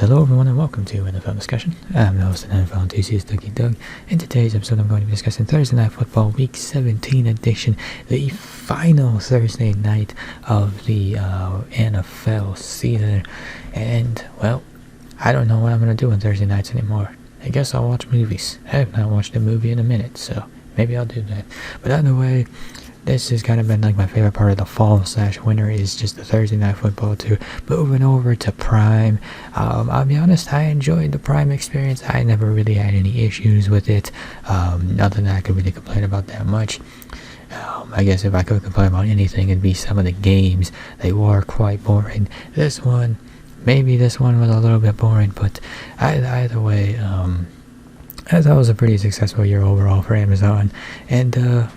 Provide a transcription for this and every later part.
Hello everyone and welcome to NFL Discussion. I'm the host of NFL Enthusiast Doug. In today's episode I'm going to be discussing Thursday Night Football Week 17 edition, the final Thursday night of the NFL season. And, well, I don't know what I'm going to do on Thursday nights anymore. I guess I'll watch movies. I have not watched a movie in a minute, so maybe I'll do that. But either way, this has kind of been like my favorite part of the fall/winter is just the Thursday Night Football too. Moving over to Prime, I'll be honest, I enjoyed the Prime experience. I never really had any issues with it. Nothing that I could really complain about that much. I guess if I could complain about anything, it'd be some of the games. They were quite boring. Maybe this one was a little bit boring, but either way, I thought it was a pretty successful year overall for Amazon. And,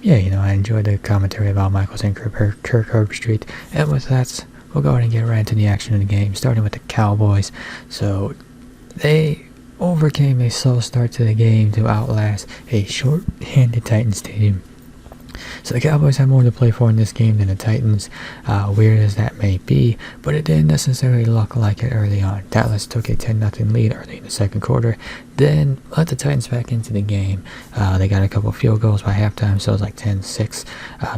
yeah, I enjoyed the commentary about Michaels and Kirk Herbstreit. And with that, we'll go ahead and get right into the action of the game, starting with the Cowboys. So, they overcame a slow start to the game to outlast a short-handed Titans team. So the Cowboys had more to play for in this game than the Titans, weird as that may be, but it didn't necessarily look like it early on. Dallas took a 10-0 lead early in the second quarter, then let the Titans back into the game. They got a couple field goals by halftime, so it was like 10-6.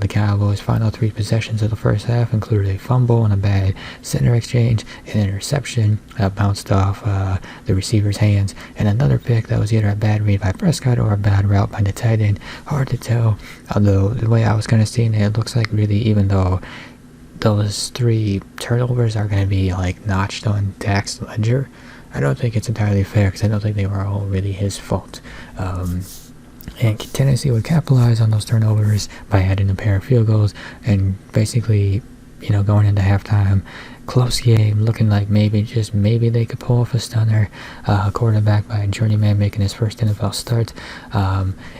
The Cowboys' final three possessions of the first half included a fumble and a bad center exchange, an interception that bounced off the receiver's hands, and another pick that was either a bad read by Prescott or a bad route by the tight end. Hard to tell, although the way I was kind of seeing it, it looks like really, even though those three turnovers are going to be like notched on Dak's ledger, I don't think it's entirely fair because I don't think they were all really his fault. And Tennessee would capitalize on those turnovers by adding a pair of field goals and basically, going into halftime, close game, looking like maybe they could pull off a stunner. Quarterback by a journeyman making his first NFL start.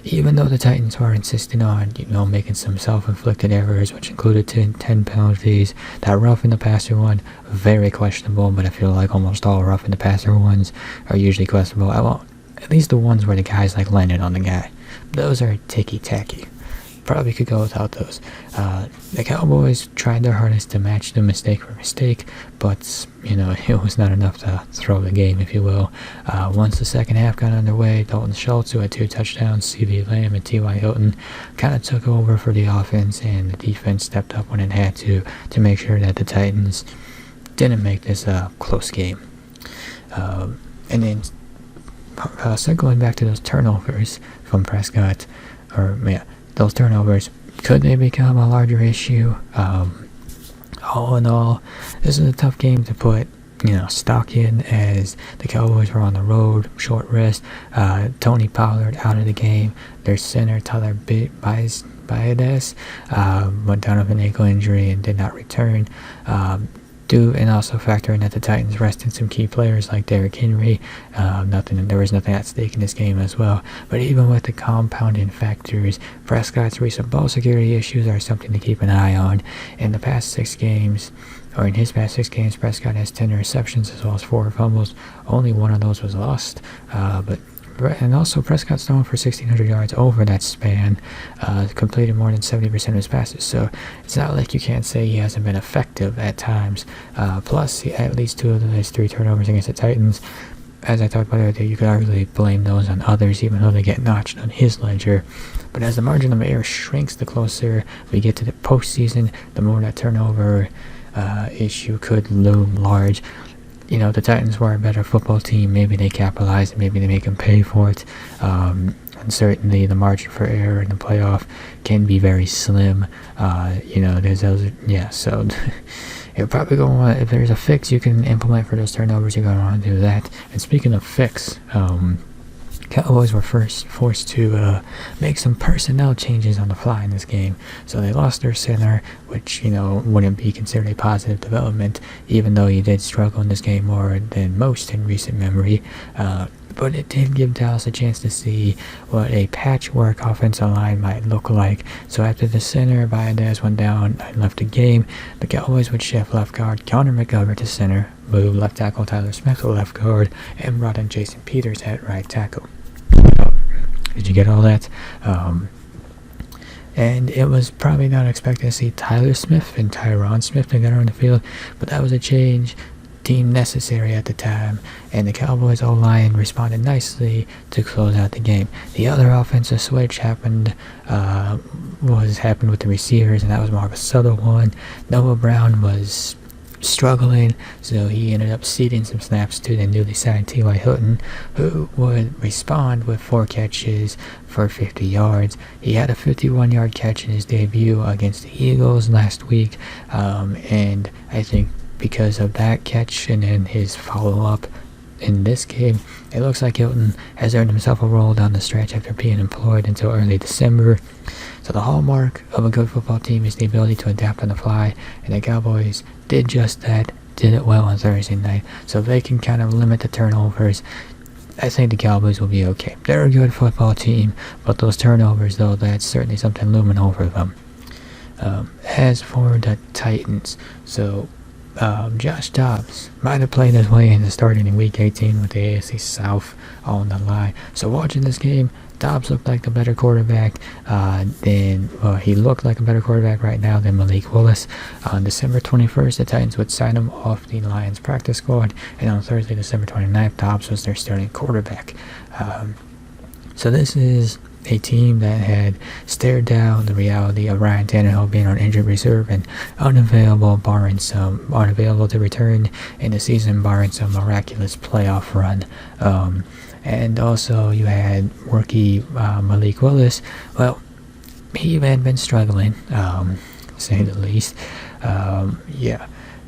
Even though the Titans were insisting on, making some self-inflicted errors, which included 10 penalties. That roughing the passer one, very questionable, but I feel like almost all roughing the passer ones are usually questionable. At least the ones where the guys landed on the guy. Those are ticky-tacky. Probably could go without those. The Cowboys tried their hardest to match the mistake for mistake, but, it was not enough to throw the game, if you will. Once the second half got underway, Dalton Schultz, who had 2 touchdowns, C.V. Lamb and T.Y. Hilton, kind of took over for the offense, and the defense stepped up when it had to make sure that the Titans didn't make this a close game. And then, circling back to those turnovers from Prescott, those turnovers, could they become a larger issue? All in all, this is a tough game to put, stock in, as the Cowboys were on the road, short rest. Tony Pollard out of the game. Their center, Tyler Biadasz, went down with an ankle injury and did not return. And also factor in that the Titans rested some key players like Derrick Henry. There was nothing at stake in this game as well. But even with the compounding factors, Prescott's recent ball security issues are something to keep an eye on. In his past 6 games, Prescott has 10 receptions as well as 4 fumbles. Only one of those was lost. And also, Prescott's thrown for 1,600 yards over that span, completed more than 70% of his passes. So it's not like you can't say he hasn't been effective at times. Plus, he had at least 2 of his 3 turnovers against the Titans. As I talked about earlier, you could arguably blame those on others, even though they get notched on his ledger. But as the margin of error shrinks, the closer we get to the postseason, the more that turnover issue could loom large. The Titans were a better football team. Maybe they capitalized, maybe they make them pay for it. And certainly the margin for error in the playoff can be very slim. There's those, so you're probably going to want, if there's a fix you can implement for those turnovers, you're going to want to do that. And speaking of fix, Cowboys were first forced to make some personnel changes on the fly in this game. So they lost their center, which, wouldn't be considered a positive development, even though he did struggle in this game more than most in recent memory. But it did give Dallas a chance to see what a patchwork offensive line might look like. So after the center, Biadasz went down and left the game, the Cowboys would shift left guard Connor McGovern to center, move left tackle Tyler Smith to left guard, and brought in Jason Peters at right tackle. Did you get all that? And it was probably not expected to see Tyler Smith and Tyron Smith together on the field, but that was a change deemed necessary at the time, and the Cowboys O-line responded nicely to close out the game. The other offensive switch happened with the receivers, and that was more of a subtle one. Noah Brown was struggling, so he ended up ceding some snaps to the newly signed T.Y. Hilton, who would respond with 4 catches for 50 yards. He had a 51-yard catch in his debut against the Eagles last week, and I think because of that catch and then his follow-up in this game, it looks like Hilton has earned himself a role down the stretch after being employed until early December. So the hallmark of a good football team is the ability to adapt on the fly, and the Cowboys did just that, did it well on Thursday night. So if they can kind of limit the turnovers, I think the Cowboys will be okay. They're a good football team, but those turnovers, though, that's certainly something looming over them. As for the Titans, so Josh Dobbs might have played his way into starting in Week 18 with the AFC South on the line. So watching this game, Dobbs looked like a better quarterback he looked like a better quarterback right now than Malik Willis. On December 21st, the Titans would sign him off the Lions practice squad, and on Thursday, December 29th, Dobbs was their starting quarterback. So this is a team that had stared down the reality of Ryan Tannehill being on injured reserve and unavailable to return in the season, barring some miraculous playoff run. And also you had rookie Malik Willis. Well, he had been struggling, to say the least.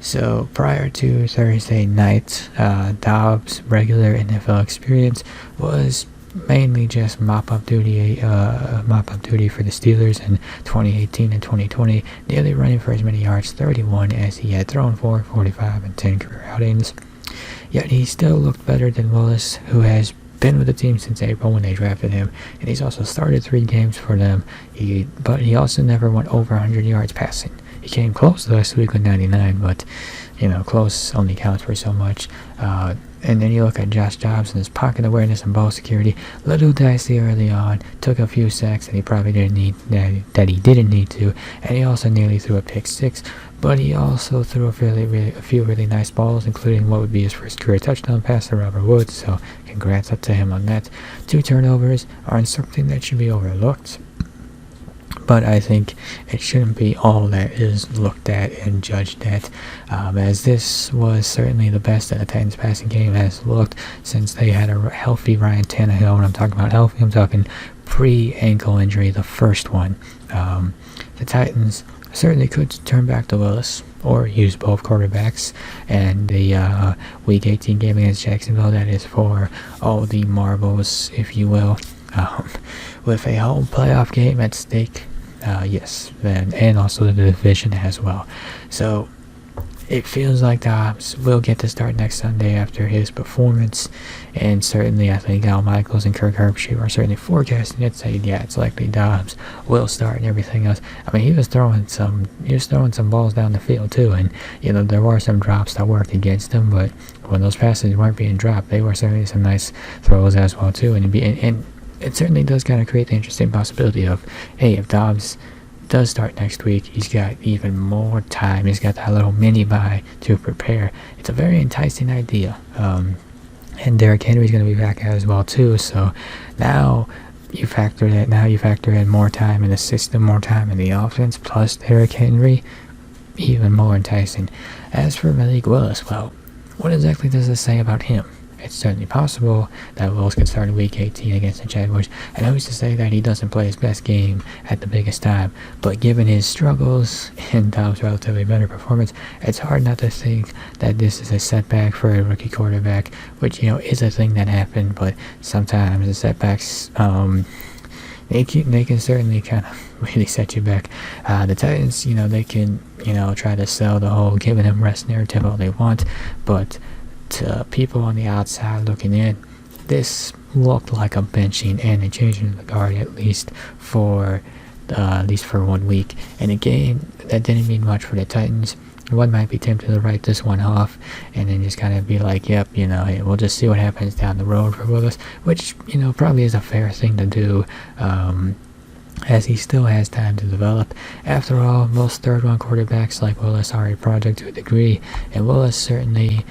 So prior to Thursday night, Dobbs' regular NFL experience was mainly just mop-up duty for the Steelers in 2018 and 2020, nearly running for as many yards, 31, as he had thrown for 45 and 10 career outings. Yet he still looked better than Willis, who has been with the team since April when they drafted him, and he's also started 3 games for them. But he also never went over 100 yards passing. He came close last week with 99, but close only counts for so much. And then you look at Josh Dobbs and his pocket awareness and ball security, little dicey early on, took a few sacks that he probably didn't need to, and he also nearly threw a pick 6. But he also threw a few really nice balls, including what would be his first career touchdown pass to Robert Woods. So congrats up to him on that. 2 turnovers aren't something that should be overlooked, but I think it shouldn't be all that is looked at and judged at, as this was certainly the best that the Titans passing game has looked since they had a healthy Ryan Tannehill. When I'm talking about healthy, I'm talking pre-ankle injury, the first one. The Titans certainly could turn back to Willis or use both quarterbacks, and the Week 18 game against Jacksonville, that is for all the marbles, if you will. With a home playoff game at stake, yes, and also the division as well. So it feels like Dobbs will get to start next Sunday after his performance, and certainly I think Al Michaels and Kirk Herbstreit are certainly forecasting it, saying it's likely Dobbs will start and everything else. I mean, he was throwing some balls down the field too, and there were some drops that worked against him, but when those passes weren't being dropped, they were certainly some nice throws as well too, and it certainly does kind of create the interesting possibility of, hey, if Dobbs does start next week, he's got even more time. He's got that little mini bye to prepare. It's a very enticing idea. And Derrick Henry's going to be back as well too. So now you factor in more time in the system, more time in the offense, plus Derrick Henry, even more enticing. As for Malik Willis, well, what exactly does this say about him? It's certainly possible that Willis could start in Week 18 against the Jaguars, and who's to say that he doesn't play his best game at the biggest time? But given his struggles and Dobbs' relatively better performance, it's hard not to think that this is a setback for a rookie quarterback, which is a thing that happened. But sometimes the setbacks, they can certainly kind of really set you back. The Titans, they can try to sell the whole giving him rest narrative all they want, but to people on the outside looking in, this looked like a benching and a changing of the guard, at least for 1 week. And a game that didn't mean much for the Titans. One might be tempted to write this one off and then just kind of be like, yep, hey, we'll just see what happens down the road for Willis, which probably is a fair thing to do, as he still has time to develop. After all, most third-round quarterbacks like Willis are a project to a degree, and Willis certainly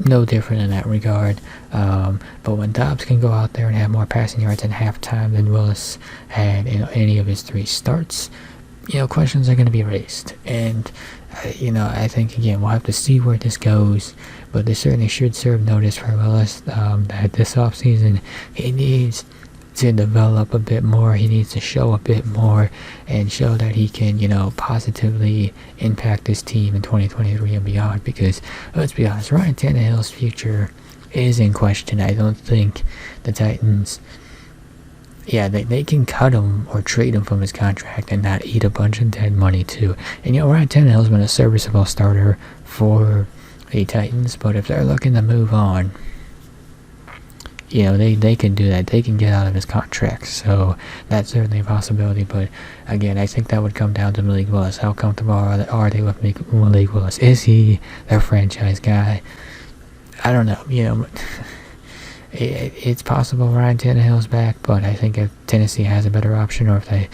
no different in that regard. But when Dobbs can go out there and have more passing yards at halftime than Willis had in any of his 3 starts, questions are going to be raised. And, I think, again, we'll have to see where this goes. But this certainly should serve notice for Willis that this offseason he needs to develop a bit more. He needs to show a bit more and show that he can, positively impact this team in 2023 and beyond. Because, let's be honest, Ryan Tannehill's future is in question. I don't think the Titans... Yeah, they can cut him or trade him from his contract and not eat a bunch of dead money too. And Ryan Tannehill's been a serviceable starter for the Titans, but if they're looking to move on, they can do that. They can get out of his contract, so that's certainly a possibility. But again, I think that would come down to Malik Willis. How comfortable are they with Malik Willis? Is he their franchise guy? I don't know. It's possible Ryan Tannehill's back, but I think if Tennessee has a better option, or if they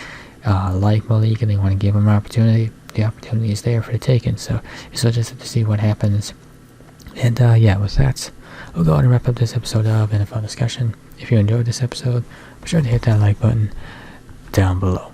like Malik and they want to give him an opportunity, the opportunity is there for the taking. So just have to see what happens. And with that, we'll go ahead and wrap up this episode of NFL Discussion. If you enjoyed this episode, be sure to hit that like button down below.